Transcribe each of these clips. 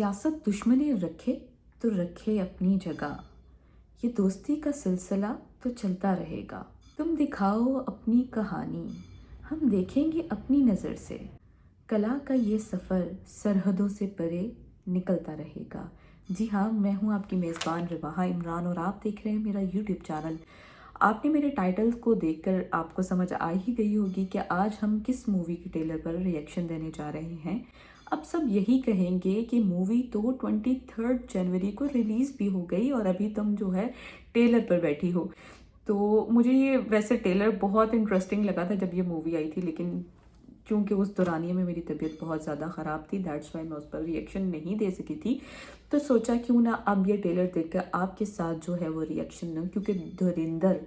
सियासत दुश्मनी रखे तो रखे अपनी जगह, ये दोस्ती का सिलसिला तो चलता रहेगा। तुम दिखाओ अपनी कहानी, हम देखेंगे अपनी नज़र से। कला का ये सफ़र सरहदों से परे निकलता रहेगा। जी हाँ, मैं हूँ आपकी मेज़बान रिवाहा इमरान और आप देख रहे हैं मेरा यूट्यूब चैनल। आपने मेरे टाइटल्स को देखकर आपको समझ आ ही गई होगी कि आज हम किस मूवी के ट्रेलर पर रिएक्शन देने जा रहे हैं। अब सब यही कहेंगे कि मूवी तो 23 जनवरी को रिलीज़ भी हो गई और अभी तुम जो है ट्रेलर पर बैठी हो। तो मुझे ये वैसे ट्रेलर बहुत इंटरेस्टिंग लगा था जब ये मूवी आई थी, लेकिन क्योंकि उस दौरानिए में मेरी तबीयत बहुत ज़्यादा ख़राब थी, दैट्स वाई मैं उस पर रिएक्शन नहीं दे सकी थी। तो सोचा क्यों ना अब ये ट्रेलर देखकर आपके साथ जो है वो रिएक्शन दूं, क्योंकि धुरंधर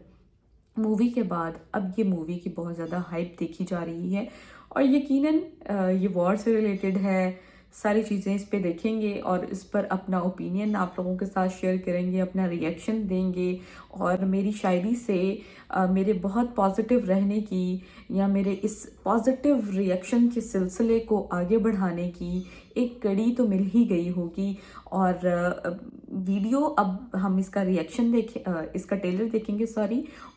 मूवी के बाद अब ये मूवी की बहुत ज़्यादा हाइप देखी जा रही है और यकीनन ये वॉर से रिलेटेड है। सारी चीज़ें इस पे देखेंगे और इस पर अपना ओपिनियन आप लोगों के साथ शेयर करेंगे, अपना रिएक्शन देंगे और मेरी शायरी से मेरे बहुत पॉजिटिव रहने की या मेरे इस पॉजिटिव रिएक्शन के सिलसिले को आगे बढ़ाने की एक कड़ी तो मिल ही गई होगी। और वीडियो अब हम इसका रिएक्शन इसका ट्रेलर देखेंगे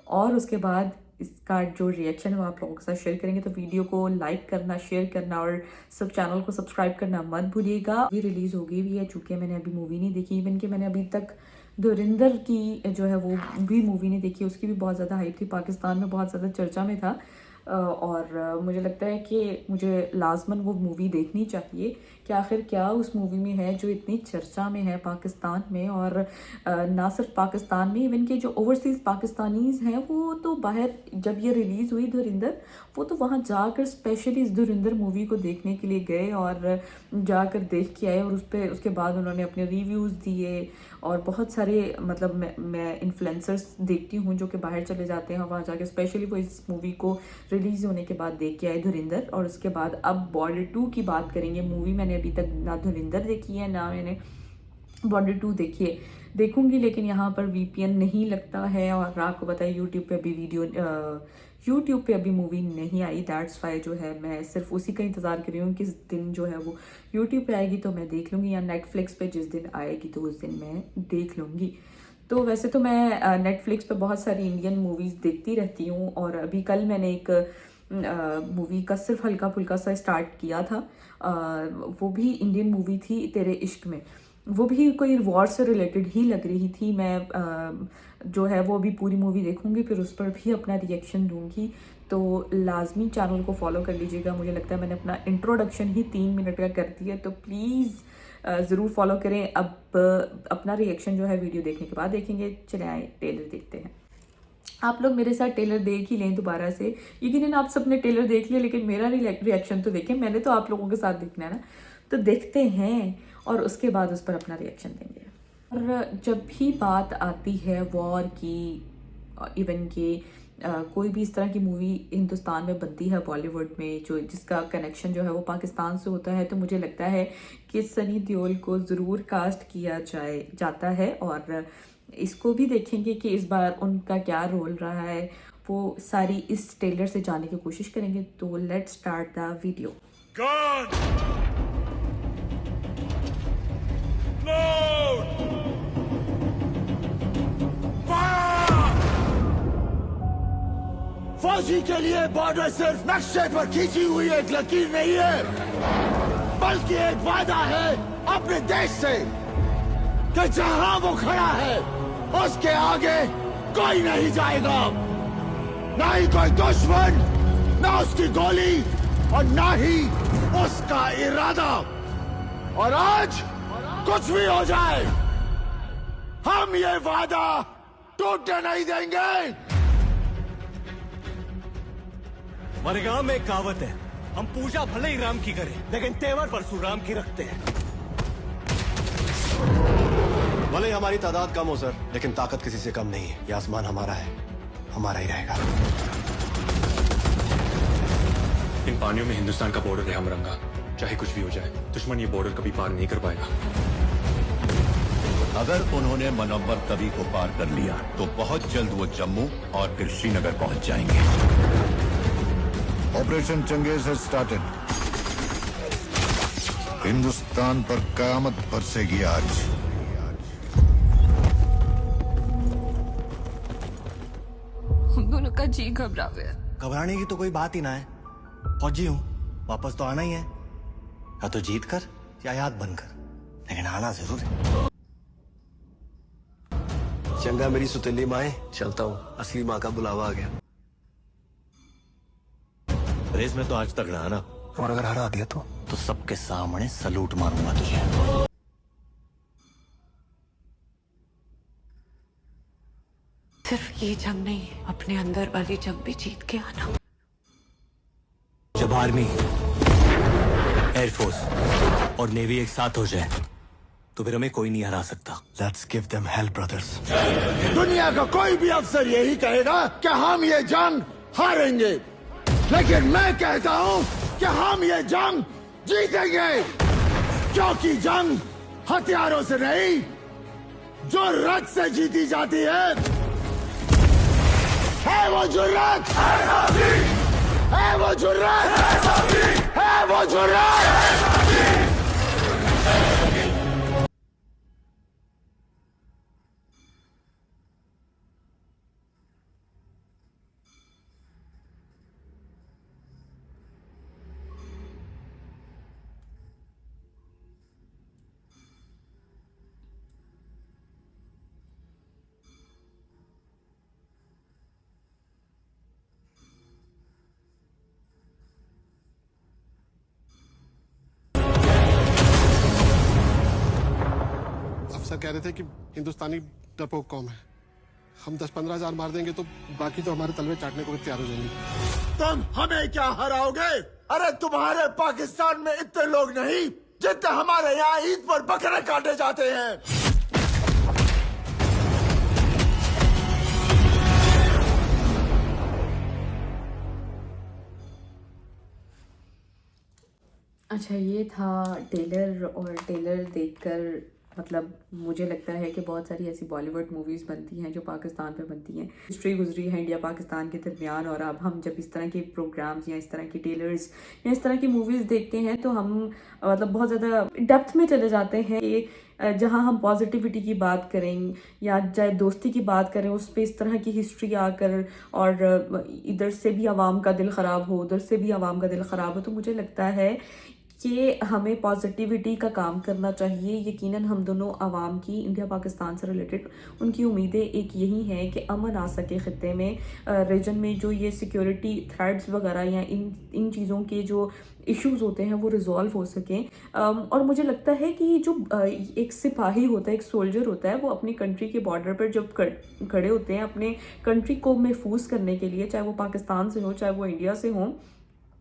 और उसके बाद इसका जो रिएक्शन है वो आप लोगों के साथ शेयर करेंगे। तो वीडियो को लाइक करना, शेयर करना और सब चैनल को सब्सक्राइब करना मत भूलिएगा। अभी रिलीज़ हो गई भी है, चूँकि मैंने अभी मूवी नहीं देखी, इवन कि मैंने अभी तक धुरंधर की जो है वो भी मूवी नहीं देखी। उसकी भी बहुत ज़्यादा हाइप थी, पाकिस्तान में बहुत ज़्यादा चर्चा में था और मुझे लगता है कि मुझे लाजमन वो मूवी देखनी चाहिए कि आखिर क्या उस मूवी में है जो इतनी चर्चा में है पाकिस्तान में। और ना सिर्फ पाकिस्तान में, इवन के जो ओवरसीज़ पाकिस्तानीज़ हैं वो तो बाहर जब ये रिलीज़ हुई धुरंधर, वो तो वहाँ जाकर स्पेशली इस धुरंधर मूवी को देखने के लिए गए और जाकर देख के आए और उसके बाद उन्होंने अपने रिव्यूज़ दिए। और बहुत सारे मतलब मैं इन्फ्लुएंसर्स देखती हूँ जो कि बाहर चले जाते हैं वहाँ जाके, स्पेशली वो इस मूवी को रिलीज़ होने के बाद देख के आए धुरंधर। और उसके बाद अब बॉर्डर 2 की बात करेंगे। मूवी मैंने अभी तक ना धुरंधर देखी है ना मैंने बॉर्डर 2 देखूंगी, लेकिन यहाँ पर VPN नहीं लगता है और आपको पता है यूट्यूब पे अभी मूवी नहीं आई। दैट्स वाई जो है मैं सिर्फ उसी का इंतज़ार कर रही हूँ, किस दिन जो है वो यूट्यूब पे आएगी तो मैं देख लूँगी, या नेटफ्लिक्स पे जिस दिन आएगी तो उस दिन मैं देख लूँगी। तो वैसे तो मैं नेटफ्लिक्स पे बहुत सारी इंडियन मूवीज़ देखती रहती हूँ और अभी कल मैंने एक मूवी का सिर्फ हल्का फुल्का सा स्टार्ट किया था। वो भी इंडियन मूवी थी, तेरे इश्क में। वो भी कोई वॉर से रिलेटेड ही लग रही थी। मैं जो है वो अभी पूरी मूवी देखूंगी, फिर उस पर भी अपना रिएक्शन दूंगी। तो लाजमी चैनल को फॉलो कर लीजिएगा। मुझे लगता है मैंने अपना इंट्रोडक्शन ही 3 मिनट का कर दिया, तो प्लीज़ ज़रूर फॉलो करें। अब अपना रिएक्शन जो है वीडियो देखने के बाद देखेंगे। चले आए ट्रेलर देखते हैं। आप लोग मेरे साथ ट्रेलर देख ही लें दोबारा से, यकीनन आप सबने ट्रेलर देख लिया, लेकिन मेरा रिएक्शन तो देखें। मैंने तो आप लोगों के साथ देखना है ना, तो देखते हैं और उसके बाद उस पर अपना रिएक्शन देंगे। और जब भी बात आती है वॉर की, इवन के कोई भी इस तरह की मूवी हिंदुस्तान में बनती है बॉलीवुड में जिसका कनेक्शन जो है वो पाकिस्तान से होता है, तो मुझे लगता है कि सनी देओल को ज़रूर कास्ट किया जाता है। और इसको भी देखेंगे कि इस बार उनका क्या रोल रहा है, वो सारी इस ट्रेलर से जानने की कोशिश करेंगे। तो लेट्स स्टार्ट द वीडियो। फौजी के लिए बॉर्डर सिर्फ नक्शे पर खींची हुई एक लकीर नहीं है, बल्कि एक वादा है अपने देश से कि जहां वो खड़ा है उसके आगे कोई नहीं जाएगा, ना ही कोई दुश्मन, ना उसकी गोली और ना ही उसका इरादा। और आज कुछ भी हो जाए, हम ये वादा टूटने नहीं देंगे। हमारे गांव में एक कहावत है, हम पूजा भले ही राम की करें लेकिन तेवर परशुराम की रखते हैं। भले ही हमारी तादाद कम हो सर, लेकिन ताकत किसी से कम नहीं है। ये आसमान हमारा है, हमारा ही रहेगा। इन पानियों में हिंदुस्तान का बॉर्डर है हमरंगा। चाहे कुछ भी हो जाए, दुश्मन ये बॉर्डर कभी पार नहीं कर पाएगा। अगर उन्होंने मनव्वर तवी को पार कर लिया तो बहुत जल्द वो जम्मू और फिर श्रीनगर पहुंच जाएंगे। Operation Changez has started. Hindustan पर कयामत बरसेगी आज। हम दोनों का जी घबरा हुआ है। घबराने की तो कोई बात ही ना है। फौजी हूँ, वापस तो आना ही है, या तो जीत कर या याद बनकर, लेकिन आना जरूर है। चंगा मेरी सुतीली माए, चलता हूँ, असली माँ का बुलावा आ गया। रेस में तो आज तक रहा ना, और अगर हरा दिया तो सबके सामने सलूट मारूंगा तुझे। सिर्फ ये जंग नहीं, अपने अंदर वाली जंग भी जीत के आना। जब आर्मी, एयरफोर्स और नेवी एक साथ हो जाए तो फिर हमें कोई नहीं हरा सकता। Let's give them hell, brothers. दुनिया का कोई भी अफसर यही कहेगा कि हम ये जंग हारेंगे, लेकिन मैं कहता हूं कि हम ये जंग जीतेंगे, क्योंकि जंग हथियारों से नहीं, जुर्रत से जीती जाती है वो जुर्रत, है वो जुर्रत, है वो जुर्रत। अफसर कह रहे थे कि हिंदुस्तानी डरपोक कौम है, हम 10-15 हजार मार देंगे तो बाकी तो हमारे तलवे चाटने को भी तैयार हो जाएंगे। तुम हमें क्या हराओगे? अरे तुम्हारे पाकिस्तान में इतने लोग नहीं जितने हमारे यहाँ ईद पर बकरे काटे जाते हैं। अच्छा, ये था टेलर, और टेलर देखकर मतलब मुझे लगता है कि बहुत सारी ऐसी बॉलीवुड मूवीज़ बनती हैं जो पाकिस्तान पे बनती हैं। हिस्ट्री गुजरी है इंडिया पाकिस्तान के दरमियान, और अब हम जब इस तरह के प्रोग्राम्स या इस तरह की टेलर्स या इस तरह की मूवीज़ देखते हैं तो हम मतलब बहुत ज़्यादा डेप्थ में चले जाते हैं कि जहाँ हम पॉजिटिविटी की बात करें या चाहे दोस्ती की बात करें, उस पर इस तरह की हिस्ट्री आकर और इधर से भी आवाम का दिल ख़राब हो, उधर से भी आवाम का दिल ख़राब हो, तो मुझे लगता है कि हमें पॉजिटिविटी का काम करना चाहिए। यकीनन हम दोनों आवाम की इंडिया पाकिस्तान से रिलेटेड उनकी उम्मीदें एक यही हैं कि अमन आ सके ख़ित्ते में, रीजन में जो ये सिक्योरिटी थ्रेट्स वगैरह या इन चीज़ों के जो इश्यूज़ होते हैं वो रिजॉल्व हो सकें। और मुझे लगता है कि जो एक सिपाही होता है, एक सोल्जर होता है, वो अपनी कंट्री के बॉर्डर पर जब खड़े होते हैं अपने कंट्री को महफूज करने के लिए, चाहे वो पाकिस्तान से हो चाहे वो इंडिया से हो,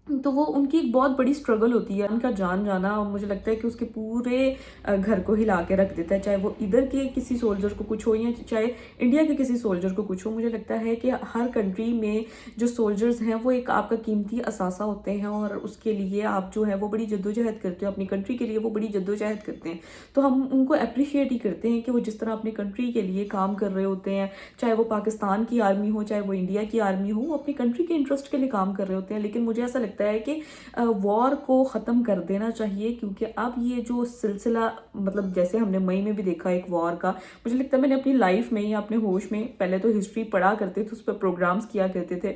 तो वो उनकी एक बहुत बड़ी स्ट्रगल होती है, उनका जान जाना, और मुझे लगता है कि उसके पूरे घर को हिला के रख देता है, चाहे वो इधर के किसी सोल्जर को कुछ हो या चाहे इंडिया के किसी सोल्जर को कुछ हो। मुझे लगता है कि हर कंट्री में जो सोल्जर्स हैं वो एक आपका कीमती असासा होते हैं, और उसके लिए आप जो है वो बड़ी जद्दोजहद करते हो, अपनी कंट्री के लिए वो बड़ी जद्दोजहद करते हैं। तो हम उनको अप्रिशिएट ही करते हैं कि वो जिस तरह अपनी कंट्री के लिए काम कर रहे होते हैं, चाहे वो पाकिस्तान की आर्मी हो चाहे वो इंडिया की आर्मी हो, वो अपनी कंट्री के इंटरेस्ट के लिए काम कर रहे होते हैं। लेकिन मुझे ऐसा लगता है कि वॉर को ख़त्म कर देना चाहिए, क्योंकि अब ये जो सिलसिला मतलब जैसे हमने मई में भी देखा एक वॉर का, मुझे लगता है मैंने अपनी लाइफ में या अपने होश में, पहले तो हिस्ट्री पढ़ा करते थे, उस पर प्रोग्राम्स किया करते थे,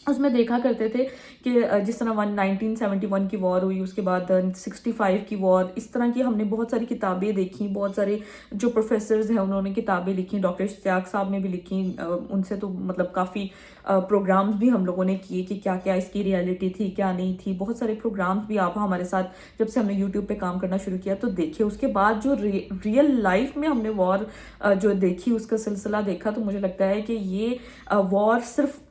उसमें देखा करते थे कि जिस तरह 1971 की वॉर हुई, उसके बाद 65 की वॉर, इस तरह की हमने बहुत सारी किताबें देखी, बहुत सारे जो प्रोफेसर्स हैं उन्होंने किताबें लिखी, डॉक्टर इश्तियाक साहब ने भी लिखी, उनसे तो मतलब काफ़ी प्रोग्राम्स भी हम लोगों ने किए कि क्या क्या इसकी रियलिटी थी क्या नहीं थी। बहुत सारे प्रोग्राम्स भी आप हमारे साथ जब से हमने यूट्यूब पे काम करना शुरू किया तो देखे। उसके बाद जो रियल लाइफ में हमने वॉर जो देखी, उसका सिलसिला देखा, तो मुझे लगता है कि ये वॉर सिर्फ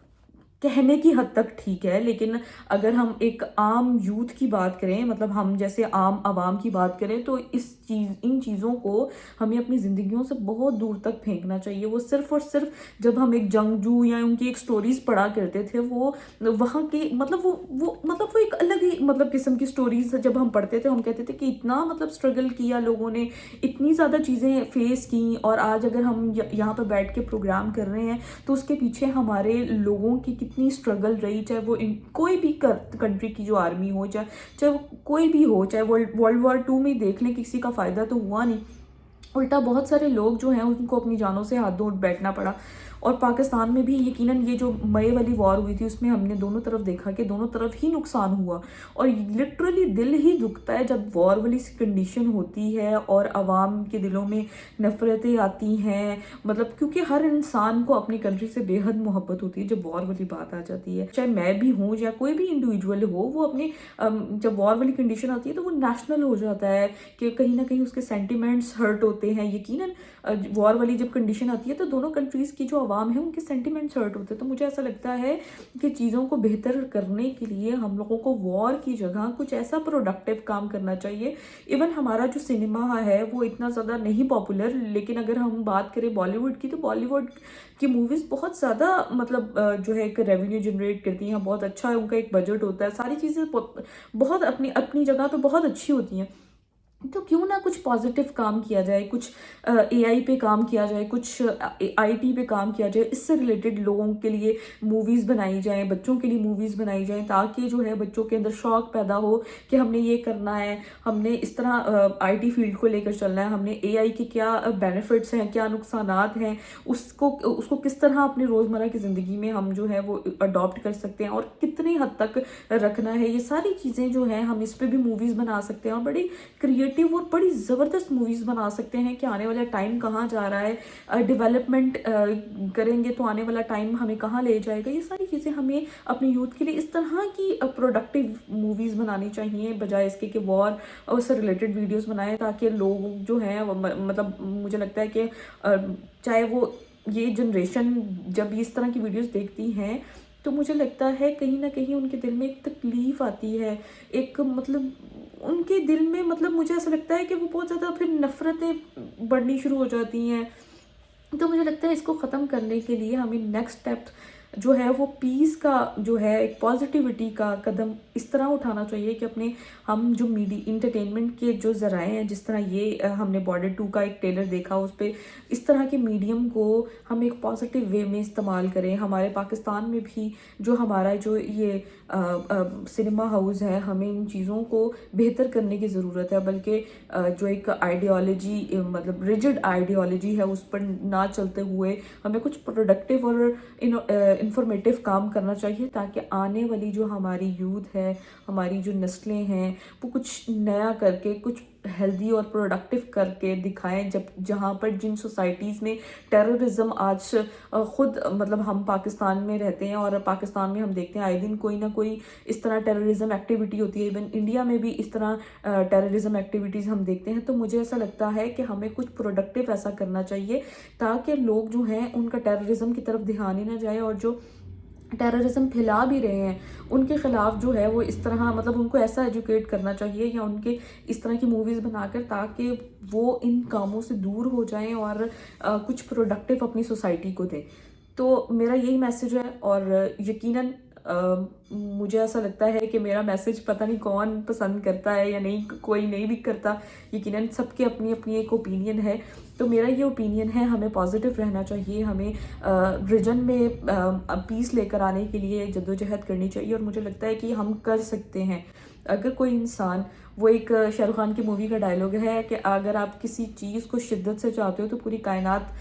कहने की हद तक ठीक है, लेकिन अगर हम एक आम यूथ की बात करें, मतलब हम जैसे आम आवाम की बात करें, तो इन चीज़ों को हमें अपनी ज़िंदगियों से बहुत दूर तक फेंकना चाहिए। वो सिर्फ और सिर्फ जब हम एक जंगजू या उनकी एक स्टोरीज़ पढ़ा करते थे, वो वहाँ की मतलब वो एक अलग ही मतलब किस्म की स्टोरीज़ जब हम पढ़ते थे, हम कहते थे कि इतना मतलब स्ट्रगल किया लोगों ने, इतनी ज़्यादा चीज़ें फेस की, और आज अगर हम यहाँ पर बैठ के प्रोग्राम कर रहे हैं तो उसके पीछे हमारे लोगों की इतनी स्ट्रगल रही, चाहे वो कोई भी कंट्री की जो आर्मी हो, चाहे वो कोई भी हो, चाहे वर्ल्ड वॉर 2 में देख लें, किसी का फ़ायदा तो हुआ नहीं, उल्टा बहुत सारे लोग जो हैं उनको अपनी जानों से हाथ धो बैठना पड़ा। और पाकिस्तान में भी यकीनन ये जो मई वाली वॉर हुई थी उसमें हमने दोनों तरफ देखा कि दोनों तरफ ही नुकसान हुआ, और लिटरली दिल ही दुखता है जब वॉर वाली कंडीशन होती है और आवाम के दिलों में नफ़रतें आती हैं। मतलब क्योंकि हर इंसान को अपनी कंट्री से बेहद मोहब्बत होती है, जब वॉर वाली बात आ जाती है, चाहे मैं भी हूँ या कोई भी इंडिविजुअल हो, वो अपने जब वॉर वाली कंडीशन आती है तो वो नेशनल हो जाता है कि कहीं ना कहीं उसके सेंटिमेंट्स हर्ट होते हैं। यकीनन वॉर वाली जब कंडीशन आती है तो दोनों कंट्रीज़ की जो आवाम है उनके सेंटिमेंट्स हर्ट होते हैं। तो मुझे ऐसा लगता है कि चीज़ों को बेहतर करने के लिए हम लोगों को वॉर की जगह कुछ ऐसा प्रोडक्टिव काम करना चाहिए। इवन हमारा जो सिनेमा है वो इतना ज़्यादा नहीं पॉपुलर, लेकिन अगर हम बात करें बॉलीवुड की, तो बॉलीवुड की मूवीज़ बहुत ज़्यादा मतलब जो है एक रेवेन्यू जनरेट करती हैं, बहुत अच्छा है उनका एक बजट होता है, सारी चीज़ें बहुत अपनी अपनी जगह पे बहुत अच्छी होती हैं। तो क्यों ना कुछ पॉजिटिव काम किया जाए, कुछ एआई पे काम किया जाए, कुछ आईटी पे काम किया जाए, इससे रिलेटेड लोगों के लिए मूवीज़ बनाई जाएं, बच्चों के लिए मूवीज़ बनाई जाएं, ताकि जो है बच्चों के अंदर शौक पैदा हो कि हमने ये करना है, हमने इस तरह आईटी फील्ड को लेकर चलना है, हमने एआई के क्या बेनिफिट्स हैं, क्या नुकसानात हैं, उसको किस तरह अपनी रोज़मर्रा की ज़िंदगी में हम जो है वो अडॉप्ट कर सकते हैं और कितनी हद तक रखना है। ये सारी चीज़ें जो हैं हम इस पर भी मूवीज़ बना सकते हैं और बड़ी क्रिएटिव और बड़ी ज़बरदस्त मूवीज़ बना सकते हैं कि आने वाला टाइम कहाँ जा रहा है, डेवलपमेंट करेंगे तो आने वाला टाइम हमें कहाँ ले जाएगा। ये सारी चीज़ें हमें अपने यूथ के लिए इस तरह की प्रोडक्टिव मूवीज़ बनानी चाहिए, बजाय इसके कि वॉर और उससे रिलेटेड वीडियोस बनाएं, ताकि लोग जो हैं मतलब मुझे लगता है कि चाहे वो ये जनरेशन जब इस तरह की वीडियोस देखती हैं तो मुझे लगता है कहीं ना कहीं उनके दिल में एक तकलीफ़ आती है, एक मतलब उनके दिल में मतलब मुझे ऐसा लगता है कि वो बहुत ज़्यादा फिर नफ़रतें बढ़नी शुरू हो जाती हैं। तो मुझे लगता है इसको ख़त्म करने के लिए हमें नेक्स्ट स्टेप जो है वो पीस का जो है एक पॉजिटिविटी का कदम इस तरह उठाना चाहिए कि अपने हम जो मीडिया इंटरटेनमेंट के जो ज़राए हैं, जिस तरह ये हमने बॉर्डर 2 का एक ट्रेलर देखा, उस पर इस तरह के मीडियम को हम एक पॉजिटिव वे में इस्तेमाल करें। हमारे पाकिस्तान में भी जो हमारा जो ये सिनेमा हाउस है, हमें इन चीज़ों को बेहतर करने की ज़रूरत है, बल्कि जो एक आइडियोलॉजी मतलब रिजिड आइडियोलॉजी है उस पर ना चलते हुए हमें कुछ प्रोडक्टिव और इंफॉर्मेटिव काम करना चाहिए, ताकि आने वाली जो हमारी यूथ है, हमारी जो नस्लें हैं, वो कुछ नया करके कुछ हेल्दी और प्रोडक्टिव करके दिखाएं। जब जहाँ पर जिन सोसाइटीज़ में टेररिज्म आज ख़ुद मतलब हम पाकिस्तान में रहते हैं और पाकिस्तान में हम देखते हैं आए दिन कोई ना कोई इस तरह टेररिज्म एक्टिविटी होती है, इवन इंडिया में भी इस तरह टेररिज्म एक्टिविटीज़ हम देखते हैं। तो मुझे ऐसा लगता है कि हमें कुछ प्रोडक्टिव ऐसा करना चाहिए ताकि लोग जो हैं उनका टेररिज्म की तरफ ध्यान ही ना जाए, और जो टेररिज्म फैला भी रहे हैं उनके ख़िलाफ़ जो है वो इस तरह मतलब उनको ऐसा एजुकेट करना चाहिए या उनके इस तरह की मूवीज़ बनाकर, ताकि वो इन कामों से दूर हो जाएं और कुछ प्रोडक्टिव अपनी सोसाइटी को दें। तो मेरा यही मैसेज है, और यकीनन मुझे ऐसा लगता है कि मेरा मैसेज पता नहीं कौन पसंद करता है या नहीं, कोई नहीं भी करता, यकीनन सबके अपनी अपनी एक ओपिनियन है। तो मेरा ये ओपिनियन है, हमें पॉजिटिव रहना चाहिए, हमें रीजन में पीस लेकर आने के लिए जद्दोजहद करनी चाहिए, और मुझे लगता है कि हम कर सकते हैं। अगर कोई इंसान, वो एक शाहरुख खान की मूवी का डायलॉग है कि अगर आप किसी चीज़ को शिद्दत से चाहते हो तो पूरी कायनात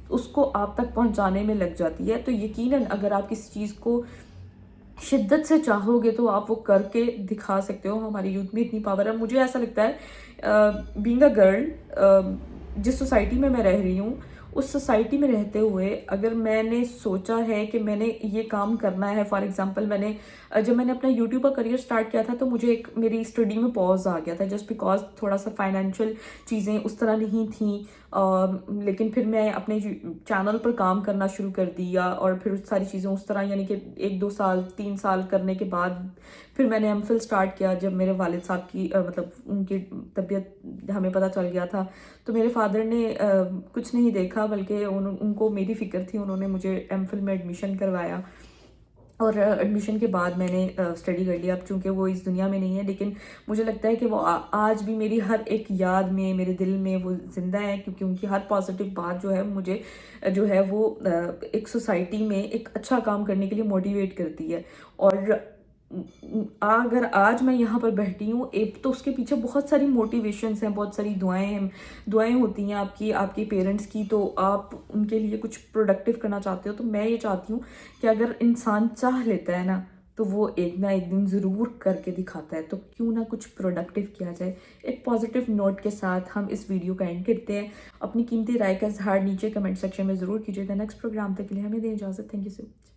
उसको आप तक पहुंचाने में लग जाती है। तो यकीनन अगर आप किसी चीज़ को शिद्दत से चाहोगे तो आप वो करके दिखा सकते हो। हमारी यूथ में इतनी पावर है। मुझे ऐसा लगता है बीइंग अ गर्ल, जिस सोसाइटी में मैं रह रही हूँ उस सोसाइटी में रहते हुए अगर मैंने सोचा है कि मैंने ये काम करना है, फॉर एग्जांपल जब मैंने अपना यूट्यूब का करियर स्टार्ट किया था तो मुझे मेरी स्टडी में पॉज आ गया था, जस्ट बिकॉज थोड़ा सा फाइनेंशियल चीज़ें उस तरह नहीं थी। लेकिन फिर मैं अपने चैनल पर काम करना शुरू कर दिया और फिर सारी चीज़ें उस तरह, यानी कि 1-2 साल 3 साल करने के बाद फिर मैंने एमफिल स्टार्ट किया। जब मेरे वालिद साहब की मतलब उनकी तबीयत हमें पता चल गया था तो मेरे फादर ने कुछ नहीं देखा, बल्कि उनको मेरी फ़िक्र थी, उन्होंने मुझे एमफिल में एडमिशन करवाया। और एडमिशन के बाद मैंने स्टडी कर लिया। अब चूँकि वो इस दुनिया में नहीं है, लेकिन मुझे लगता है कि वो आज भी मेरी हर एक याद में, मेरे दिल में वो ज़िंदा है, क्योंकि उनकी हर पॉजिटिव बात जो है मुझे जो है वो एक सोसाइटी में एक अच्छा काम करने के लिए मोटिवेट करती है। और अगर आज मैं यहाँ पर बैठी हूँ, एक तो उसके पीछे बहुत सारी मोटिवेशंस हैं, बहुत सारी दुआएं हैं, दुआएं होती हैं आपकी, आपके पेरेंट्स की, तो आप उनके लिए कुछ प्रोडक्टिव करना चाहते हो। तो मैं ये चाहती हूँ कि अगर इंसान चाह लेता है ना, तो वो एक ना एक दिन ज़रूर करके दिखाता है। तो क्यों ना कुछ प्रोडक्टिव किया जाए। एक पॉजिटिव नोट के साथ हम इस वीडियो का एंड करते हैं। अपनी कीमती राय का इज़हार नीचे कमेंट सेक्शन में ज़रूर कीजिएगा। नेक्स्ट प्रोग्राम तक के लिए हमें दें इजाज़त। Thank you so much.